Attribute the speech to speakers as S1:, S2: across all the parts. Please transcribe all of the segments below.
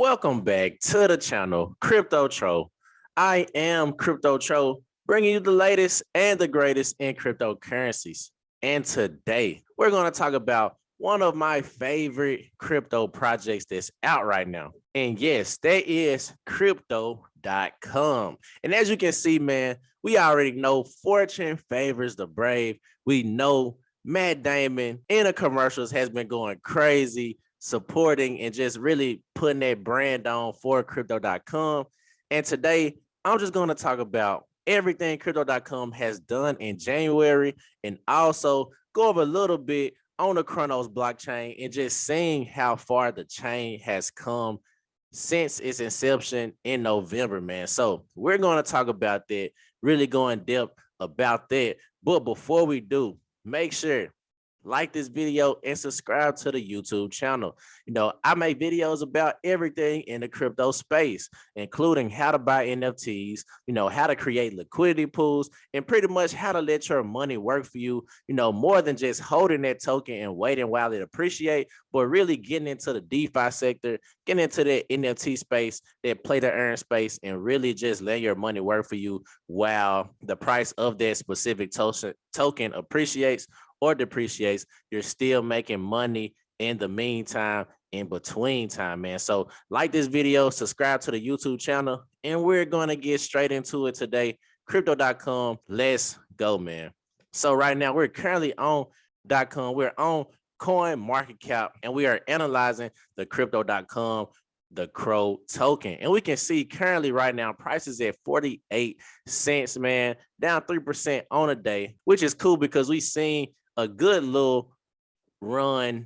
S1: Welcome back to the channel, Crypto Tro. I am Crypto Tro, bringing you the latest and the greatest in cryptocurrencies. And today, we're going to talk about one of my favorite crypto projects that's out right now. And yes, that is crypto.com. And as you can see, man, we already know fortune favors the brave. We know Matt Damon in the commercials has been going crazy, supporting and just really putting that brand on for crypto.com. And today, I'm just going to talk about everything crypto.com has done in January and also go over a little bit on the Chronos blockchain and just seeing how far the chain has come since its inception in November, man. So we're going to talk about that, really go in depth about that. But before we do, make sure like this video and subscribe to the YouTube channel. You know, I make videos about everything in the crypto space, including how to buy NFTs, you know, how to create liquidity pools, and pretty much how to let your money work for you, you know, more than just holding that token and waiting while it appreciates, but really getting into the DeFi sector, getting into the NFT space, that play to earn space, and really just let your money work for you while the price of that specific token appreciates or depreciates. You're still making money in the meantime, in between time, man. So like this video, subscribe to the YouTube channel, and we're going to get straight into it today. Crypto.com, let's go, man. So right now we're currently on .com. We're on Coin Market Cap, and we are analyzing the Crypto.com, the CRO token. And we can see currently right now prices at 48 cents, man, down 3% on a day, which is cool because we've seen a good little run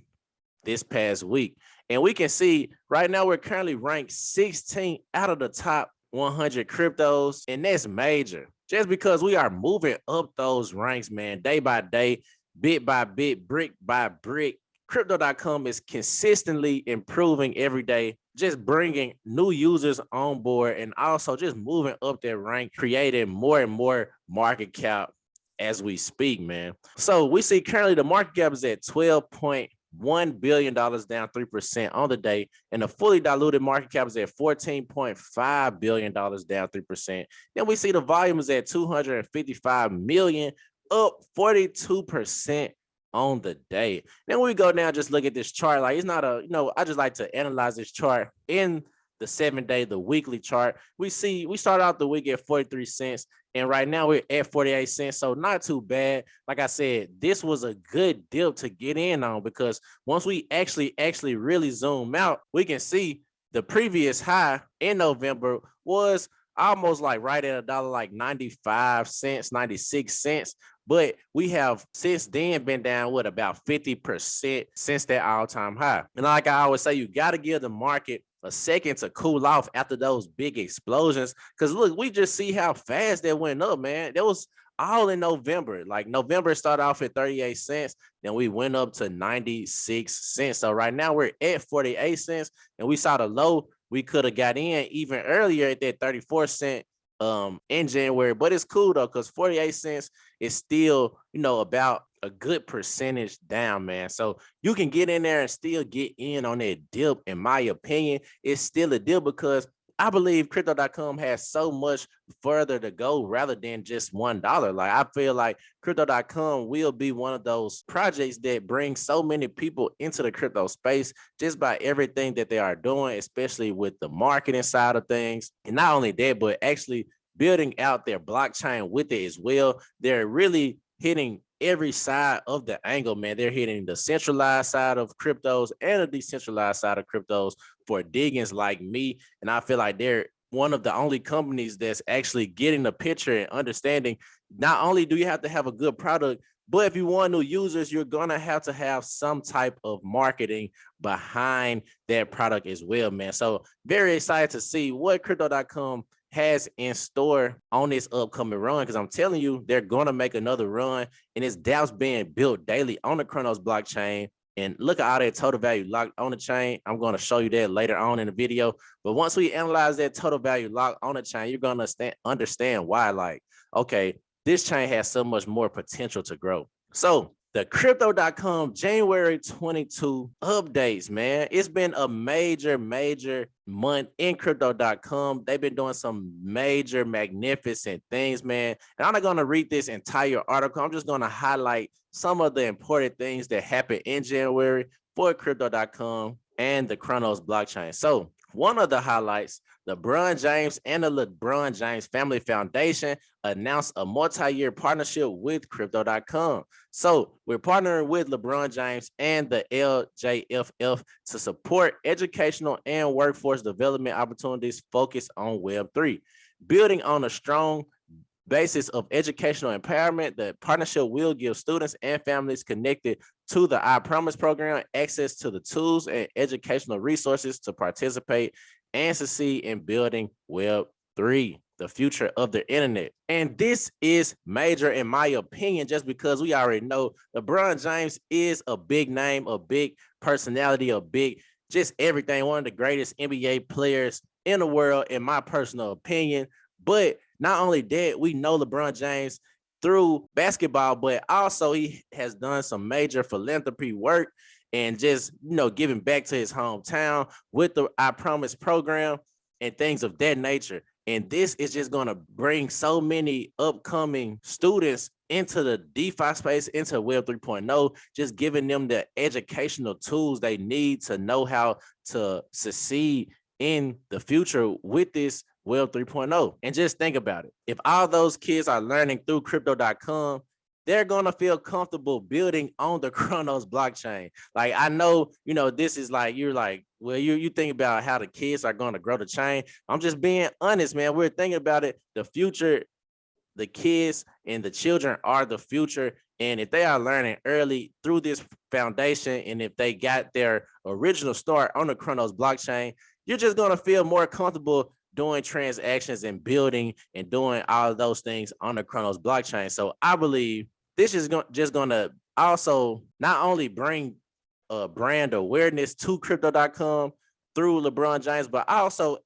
S1: this past week. And we can see right now we're currently ranked 16 out of the top 100 cryptos, and that's major. Just because we are moving up those ranks, man, day by day, bit by bit, brick by brick. Crypto.com is consistently improving every day, just bringing new users on board and also just moving up their rank, creating more and more market cap as we speak, man. So we see currently the market cap is at $12.1 billion, down 3% on the day, and the fully diluted market cap is at $14.5 billion, down 3%. Then we see the volume is at 255 million, up 42% on the day. Then we go down, just look at this chart. Like, it's not a, you know, I just like to analyze this chart in the 7-day, the weekly chart. We see we start out the week at 43 cents, and right now we're at 48 cents, so not too bad. Like I said, this was a good dip to get in on, because once we actually really zoom out, we can see the previous high in November was almost like right at $1, like 95 cents, 96 cents. But we have since then been down with about 50% since that all-time high. And like I always say, you got to give the market a second to cool off after those big explosions. Because look, we just see how fast that went up, man. That was all in November. Like November started off at 38 cents, then we went up to 96 cents. So right now we're at 48 cents, and we saw the low. We could have got in even earlier at that 34 cent in January, but it's cool though, because 48 cents is still, you know, about a good percentage down, man. So you can get in there and still get in on that dip. In my opinion, it's still a dip because I believe crypto.com has so much further to go rather than just $1. Like, I feel like crypto.com will be one of those projects that brings so many people into the crypto space just by everything that they are doing, especially with the marketing side of things. And not only that, but actually building out their blockchain with it as well. They're really hitting every side of the angle, man. They're hitting the centralized side of cryptos and the decentralized side of cryptos for diggers like me. And I feel like they're one of the only companies that's actually getting the picture and understanding not only do you have to have a good product, but if you want new users, you're going to have some type of marketing behind that product as well, man. So very excited to see what crypto.com has in store on this upcoming run, because I'm telling you, they're going to make another run, and it's DApps being built daily on the Chronos blockchain. And look at all that total value locked on the chain. I'm going to show you that later on in the video. But once we analyze that total value locked on the chain, you're going to understand why, like, okay, this chain has so much more potential to grow. So the Crypto.com January 22 updates, man. It's been a major month in Crypto.com. They've been doing some major, magnificent things, man. And I'm not going to read this entire article. I'm just going to highlight some of the important things that happened in January for Crypto.com and the Chronos blockchain. So one of the highlights, LeBron James and the LeBron James Family Foundation announced a multi-year partnership with Crypto.com. So we're partnering with LeBron James and the LJFF to support educational and workforce development opportunities focused on Web3. Building on a strong basis of educational empowerment, the partnership will give students and families connected to the I Promise program access to the tools and educational resources to participate and succeed in building Web3, the future of the internet. And this is major in my opinion, just because we already know LeBron James is a big name, a big personality, a big just everything, one of the greatest NBA players in the world, in my personal opinion. But not only that, we know LeBron James through basketball, but also he has done some major philanthropy work and just, giving back to his hometown with the I Promise program and things of that nature. And this is just going to bring so many upcoming students into the DeFi space, into Web 3.0, just giving them the educational tools they need to know how to succeed in the future with this Web 3.0. And just think about it. If all those kids are learning through Crypto.com, they're going to feel comfortable building on the Chronos blockchain. Like, I know, this is like, you're like, well, you think about how the kids are going to grow the chain. I'm just being honest, man. We're thinking about it. The future, the kids and the children are the future. And if they are learning early through this foundation, and if they got their original start on the Chronos blockchain, you're just going to feel more comfortable doing transactions and building and doing all of those things on the Chronos blockchain. So I believe this is just going to also not only bring brand awareness to Crypto.com through LeBron James, but also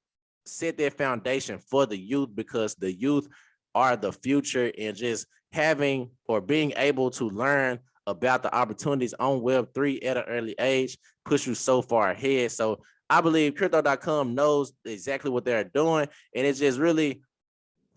S1: set that foundation for the youth, because the youth are the future, and just having or being able to learn about the opportunities on Web3 at an early age push you so far ahead. So I believe Crypto.com knows exactly what they're doing, and it's just really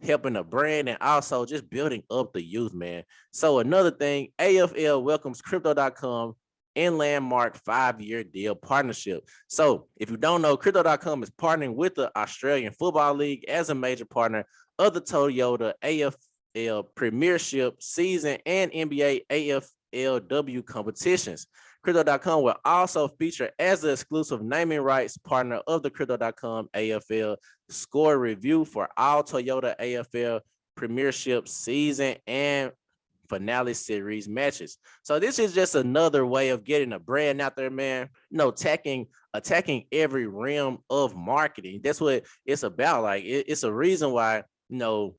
S1: helping the brand and also just building up the youth, man. So another thing, AFL welcomes Crypto.com in landmark 5-year deal partnership. So if you don't know, Crypto.com is partnering with the Australian Football League as a major partner of the Toyota AFL Premiership season and NBA AFLW competitions. Crypto.com will also feature as the exclusive naming rights partner of the Crypto.com AFL score review for all Toyota AFL Premiership season and finale series matches. So this is just another way of getting a brand out there, man. Attacking every realm of marketing. That's what it's about. Like, it's a reason why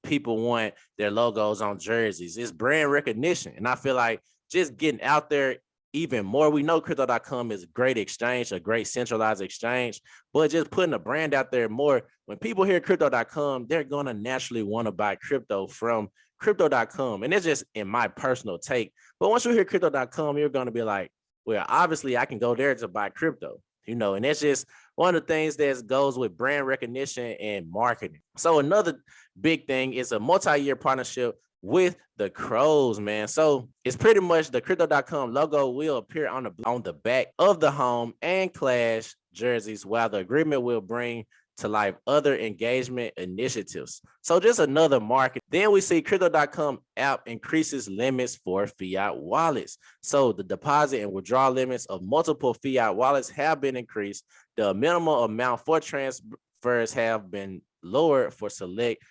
S1: people want their logos on jerseys. It's brand recognition. And I feel like just getting out there even more. We know Crypto.com is a great exchange, a great centralized exchange, but just putting a brand out there more. When people hear Crypto.com, they're going to naturally want to buy crypto from Crypto.com. And it's just in my personal take. But once you hear Crypto.com, you're going to be like, well, obviously I can go there to buy crypto, and that's just one of the things that goes with brand recognition and marketing. So another big thing is a multi-year partnership with the Crows, man. So it's pretty much the Crypto.com logo will appear on the back of the home and Clash jerseys, while the agreement will bring to life other engagement initiatives. So just another market. Then we see Crypto.com app increases limits for fiat wallets. So the deposit and withdrawal limits of multiple fiat wallets have been increased. The minimum amount for transfers have been lowered for select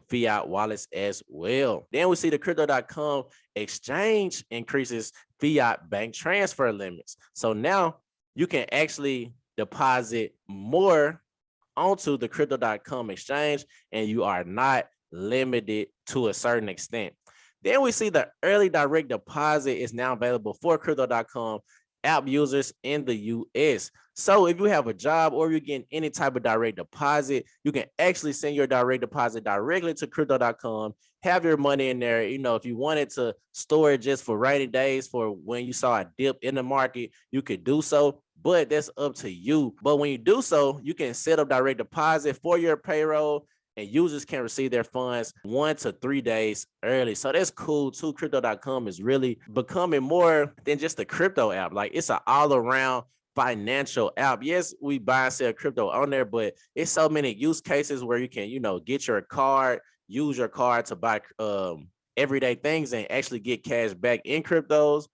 S1: fiat wallets as well. Then we see the Crypto.com exchange increases fiat bank transfer limits. So now you can actually deposit more onto the Crypto.com exchange, and you are not limited to a certain extent. Then we see the early direct deposit is now available for Crypto.com app users in the US. So if you have a job or you're getting any type of direct deposit, you can actually send your direct deposit directly to crypto.com, have your money in there. If you wanted to store it just for rainy days, for when you saw a dip in the market, you could do so, but that's up to you. But when you do so, you can set up direct deposit for your payroll, and users can receive their funds 1 to 3 days early. So that's cool too. Crypto.com is really becoming more than just a crypto app. Like, it's an all-around financial app. Yes, we buy and sell crypto on there, but it's so many use cases where you can, get your card, use your card to buy everyday things and actually get cash back in cryptos.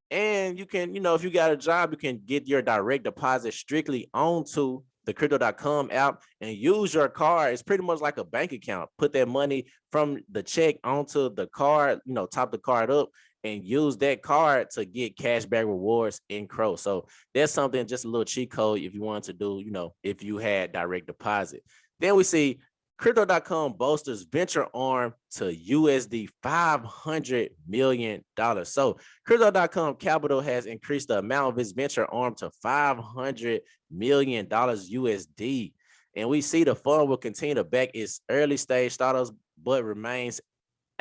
S1: And you can, if you got a job, you can get your direct deposit strictly onto the crypto.com app and use your card. It's pretty much like a bank account. Put that money from the check onto the card, top the card up and use that card to get cashback rewards in CRO. So that's something, just a little cheat code if you want to do, if you had direct deposit. Then we see Crypto.com bolsters venture arm to USD $500 million. So Crypto.com capital has increased the amount of its venture arm to $500 million USD. And we see the fund will continue to back its early stage startups, but remains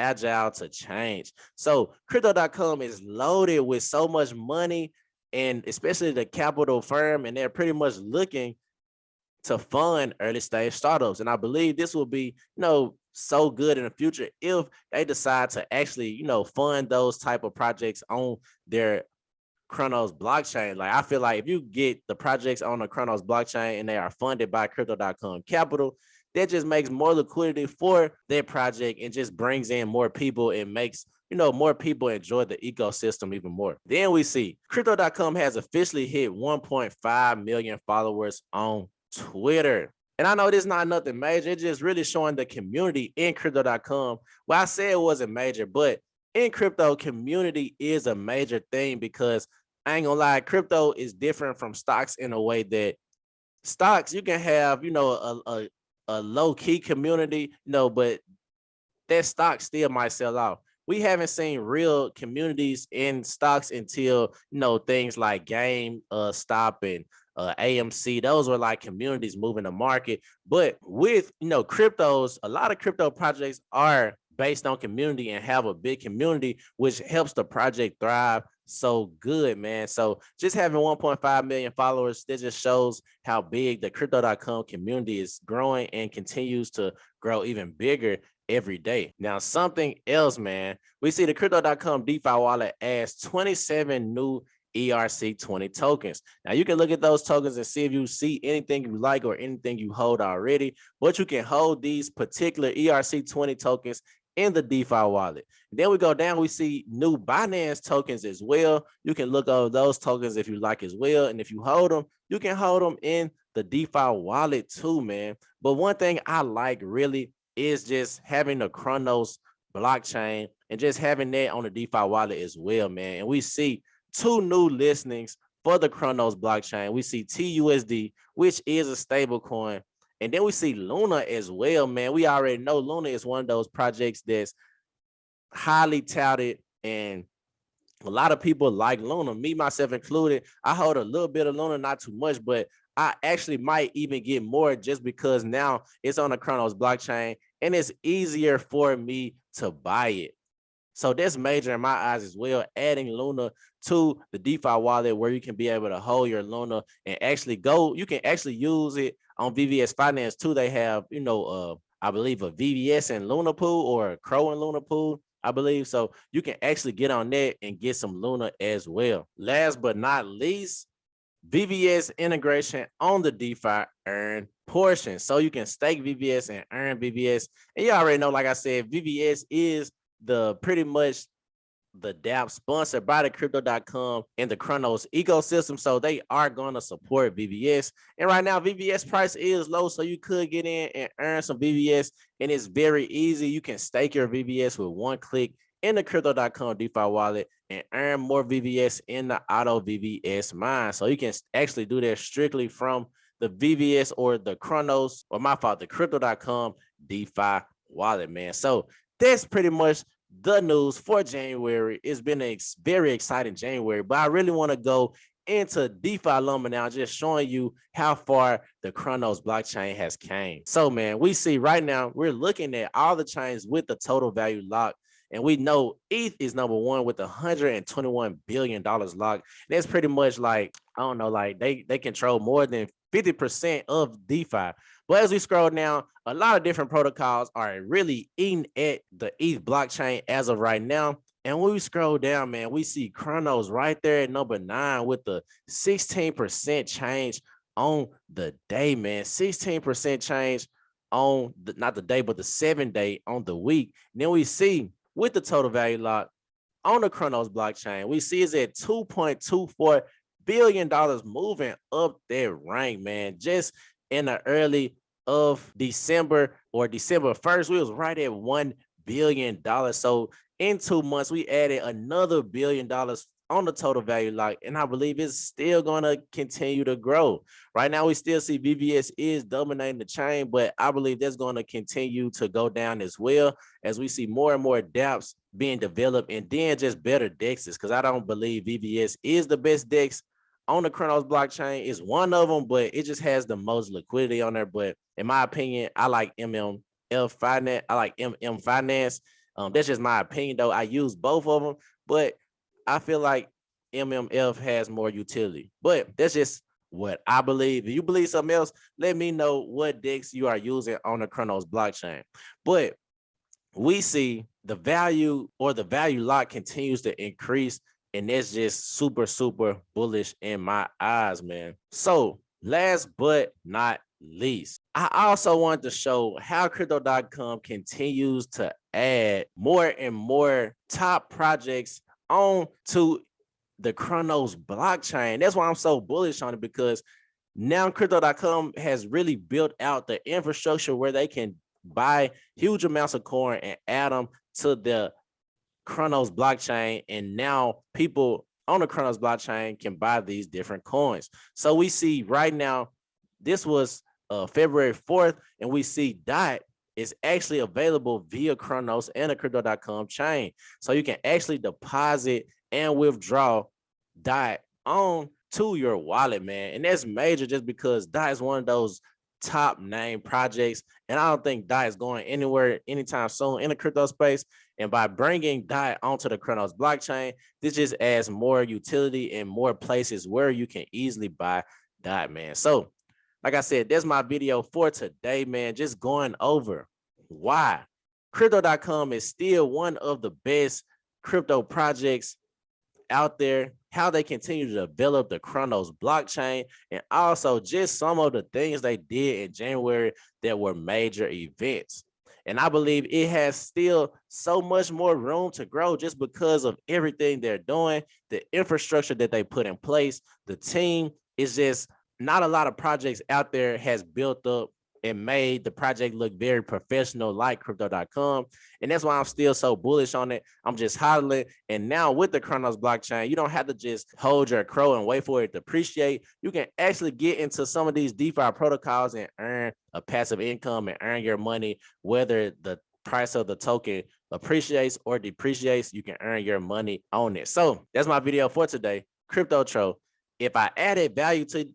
S1: agile to change. So Crypto.com is loaded with so much money, and especially the capital firm, and they're pretty much looking to fund early stage startups. And I believe this will be, so good in the future if they decide to actually, fund those type of projects on their Chronos blockchain. Like, I feel like if you get the projects on the Chronos blockchain and they are funded by Crypto.com capital, that just makes more liquidity for their project and just brings in more people and makes, more people enjoy the ecosystem even more. Then we see Crypto.com has officially hit 1.5 million followers on Twitter. And I know this is not nothing major. It's just really showing the community in crypto.com. Well, I said it wasn't major, but in crypto, community is a major thing, because I ain't gonna lie, crypto is different from stocks in a way that stocks, you can have, a low-key community, but that stock still might sell out. We haven't seen real communities in stocks until, things like GameStop and AMC. Those were like communities moving the market. But with, cryptos, a lot of crypto projects are based on community and have a big community, which helps the project thrive so good, man. So just having 1.5 million followers, that just shows how big the crypto.com community is growing and continues to grow even bigger every day. Now, something else, man, we see the crypto.com DeFi wallet adds 27 new ERC20 tokens. Now, you can look at those tokens and see if you see anything you like or anything you hold already, but you can hold these particular ERC20 tokens in the DeFi wallet. Then we go down, we see new Binance tokens as well. You can look over those tokens if you like as well. And if you hold them, you can hold them in the DeFi wallet too, man. But one thing I like really is just having the Chronos blockchain and just having that on the DeFi wallet as well, man. And we see two new listings for the Chronos blockchain. We see TUSD, which is a stable coin. And then we see Luna as well, man. We already know Luna is one of those projects that's highly touted, and a lot of people like Luna, me, myself included. I hold a little bit of Luna, not too much, but I actually might even get more just because now it's on the Chronos blockchain and it's easier for me to buy it. So that's major in my eyes as well, adding Luna to the DeFi wallet where you can be able to hold your Luna and actually go. You can actually use it on VVS Finance too. They have, I believe a VVS and Luna pool, or a CRO and Luna pool, I believe. So you can actually get on that and get some Luna as well. Last but not least, VVS integration on the DeFi earn portion. So you can stake VVS and earn VVS. And you already know, like I said, VVS is the pretty much the DApp sponsored by the crypto.com and the Chronos ecosystem. So they are going to support VVS. And right now, VVS price is low, so you could get in and earn some VVS. And it's very easy. You can stake your VVS with one click in the crypto.com DeFi wallet and earn more VVS in the auto VVS mine. So you can actually do that strictly from the VVS or the Chronos, or my fault, the crypto.com DeFi wallet, man. So that's pretty much the news for January. It's been a very exciting January, but I really want to go into DeFi Alumni now, just showing you how far the Chronos blockchain has came. So, man, we see right now, we're looking at all the chains with the total value locked. And we know ETH is number one with $121 billion locked. That's pretty much like, I don't know, like they control more than 50% of DeFi. But as we scroll down, a lot of different protocols are really eating at the ETH blockchain as of right now. And when we scroll down, man, we see Chronos right there at number 9 with the 16% change on the day, man. 16% change on the, not the day, but the 7-day on the week. And then we see with the total value lock on the Chronos blockchain, we see it's at $2.24 billion moving up that rank, man. Just in the early of December or December 1st, we was right at $1 billion. So in 2 months, we added another $1 billion on the total value lock, and I believe it's still going to continue to grow. Right now, we still see VVS is dominating the chain, but I believe that's going to continue to go down as well as we see more and more dApps being developed and then just better DEXs, because I don't believe VVS is the best DEX on the Chronos blockchain. Is one of them, but it just has the most liquidity on there. But in my opinion, I like MMF Finance. I like MM Finance. That's just my opinion, though. I use both of them, but I feel like MMF has more utility. But that's just what I believe. If you believe something else, let me know what DEX you are using on the Chronos blockchain. But we see the value or the value lock continues to increase, and that's just super, super bullish in my eyes, man. So last but not least, I also wanted to show how crypto.com continues to add more and more top projects on to the Chronos blockchain. That's why I'm so bullish on it, because now crypto.com has really built out the infrastructure where they can buy huge amounts of coin and add them to the Chronos blockchain. And now people on the Chronos blockchain can buy these different coins. So we see right now, this was February 4th, and we see DOT is actually available via Chronos and the crypto.com chain. So you can actually deposit and withdraw DOT on to your wallet, man. And that's major just because DOT is one of those top name projects. And I don't think DOT is going anywhere anytime soon in the crypto space. And by bringing DOT onto the Chronos blockchain, this just adds more utility and more places where you can easily buy DOT, man. So like I said, that's my video for today, man. Just going over why crypto.com is still one of the best crypto projects out there, how they continue to develop the Chronos blockchain, and also just some of the things they did in January that were major events. And I believe it has still so much more room to grow just because of everything they're doing, the infrastructure that they put in place. The team is just not a lot of projects out there has built up and made the project look very professional like crypto.com. And that's why I'm still so bullish on it. I'm just hodling. And now with the Chronos blockchain, you don't have to just hold your crow and wait for it to appreciate. You can actually get into some of these DeFi protocols and earn a passive income and earn your money, whether the price of the token appreciates or depreciates. You can earn your money on it. So that's my video for today, Crypto Tro. If I added value to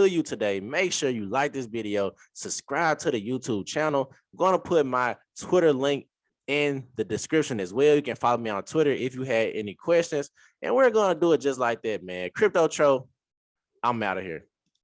S1: you today, make sure you like this video, subscribe to the YouTube channel. I'm going to put my Twitter link in the description as well. You can follow me on Twitter if you had any questions, and we're going to do it just like that, man. Crypto Tro, I'm out of here.